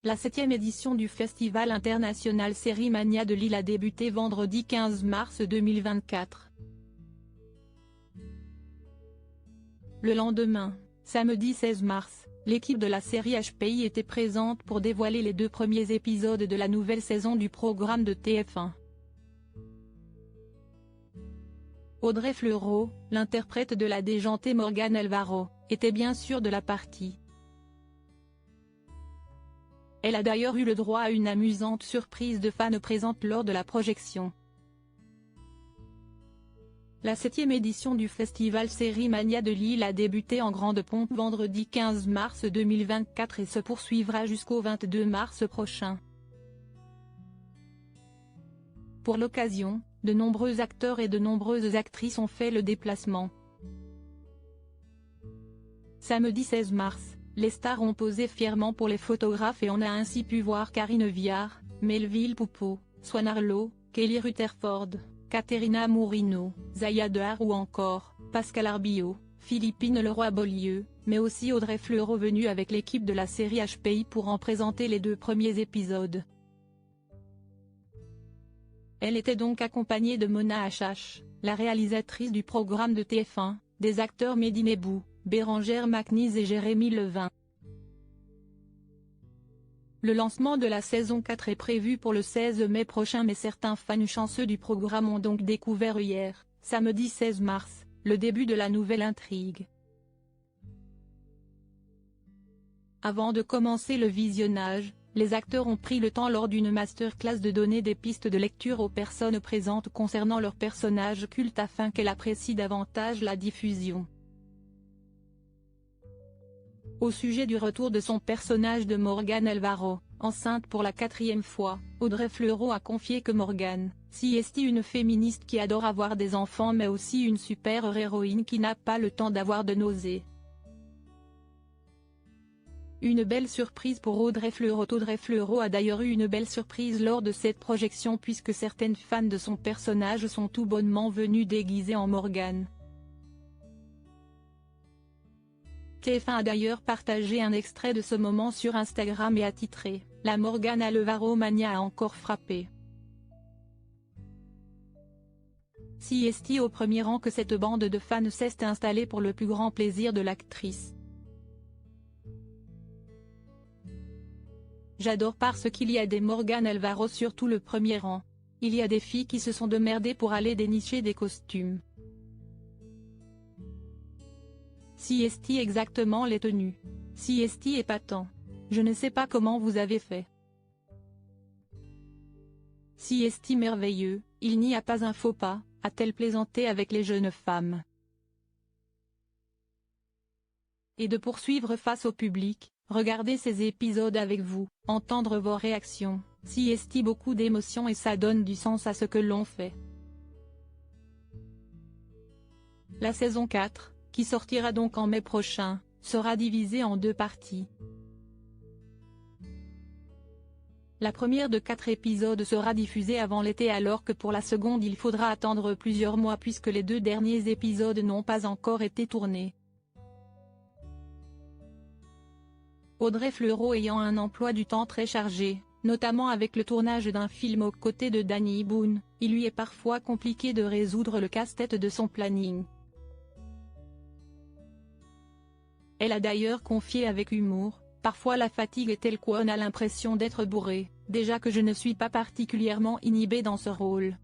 La 7e édition du Festival international Série Mania de Lille a débuté vendredi 15 mars 2024. Le lendemain, samedi 16 mars, l'équipe de la série HPI était présente pour dévoiler les 2 premiers épisodes de la nouvelle saison du programme de TF1. Audrey Fleurot, l'interprète de la déjantée Morgane Alvaro, était bien sûr de la partie. Elle a d'ailleurs eu le droit à une amusante surprise de fans présentes lors de la projection. La 7e édition du Festival Série Mania de Lille a débuté en grande pompe vendredi 15 mars 2024 et se poursuivra jusqu'au 22 mars prochain. Pour l'occasion, de nombreux acteurs et de nombreuses actrices ont fait le déplacement. Samedi 16 mars, les stars ont posé fièrement pour les photographes et on a ainsi pu voir Karine Viard, Melville Poupeau, Swan Arlo, Kelly Rutherford, Caterina Mourino, Zaya Dehar ou encore Pascal Arbillot, Philippine Leroy-Beaulieu, mais aussi Audrey Fleurot venue avec l'équipe de la série HPI pour en présenter les 2 premiers épisodes. Elle était donc accompagnée de Mona Achache, la réalisatrice du programme de TF1, des acteurs Mehdi Nebou, Bérangère McNeese et Jérémy Levin. Le lancement de la saison 4 est prévu pour le 16 mai prochain mais certains fans chanceux du programme ont donc découvert hier, samedi 16 mars, le début de la nouvelle intrigue. Avant de commencer le visionnage, les acteurs ont pris le temps lors d'une masterclass de donner des pistes de lecture aux personnes présentes concernant leurs personnages cultes afin qu'elles apprécient davantage la diffusion. Au sujet du retour de son personnage de Morgane Alvaro, enceinte pour la 4e fois, Audrey Fleurot a confié que Morgane, si est une féministe qui adore avoir des enfants mais aussi une super-héroïne qui n'a pas le temps d'avoir de nausées. Une belle surprise pour Audrey Fleurot. Audrey Fleurot a d'ailleurs eu une belle surprise lors de cette projection puisque certaines fans de son personnage sont tout bonnement venues déguisées en Morgane. TF1 a d'ailleurs partagé un extrait de ce moment sur Instagram et a titré « La Morgane Alvaro Mania a encore frappé ». Si est au premier rang que cette bande de fans s'est installée pour le plus grand plaisir de l'actrice. J'adore parce qu'il y a des Morgane Alvaro sur tout le premier rang. Il y a des filles qui se sont démerdées pour aller dénicher des costumes. Si est exactement les tenues. Si est épatant. Je ne sais pas comment vous avez fait. Si est merveilleux, il n'y a pas un faux pas, a-t-elle plaisanté avec les jeunes femmes. Et de poursuivre face au public, regarder ces épisodes avec vous, entendre vos réactions, si est beaucoup d'émotions et ça donne du sens à ce que l'on fait. La saison 4, qui sortira donc en mai prochain, sera divisée en 2 parties. La première de 4 épisodes sera diffusée avant l'été alors que pour la seconde il faudra attendre plusieurs mois puisque les 2 derniers épisodes n'ont pas encore été tournés. Audrey Fleurot ayant un emploi du temps très chargé, notamment avec le tournage d'un film aux côtés de Danny Boone, il lui est parfois compliqué de résoudre le casse-tête de son planning. Elle a d'ailleurs confié avec humour, « Parfois la fatigue est telle qu'on a l'impression d'être bourré, déjà que je ne suis pas particulièrement inhibée dans ce rôle.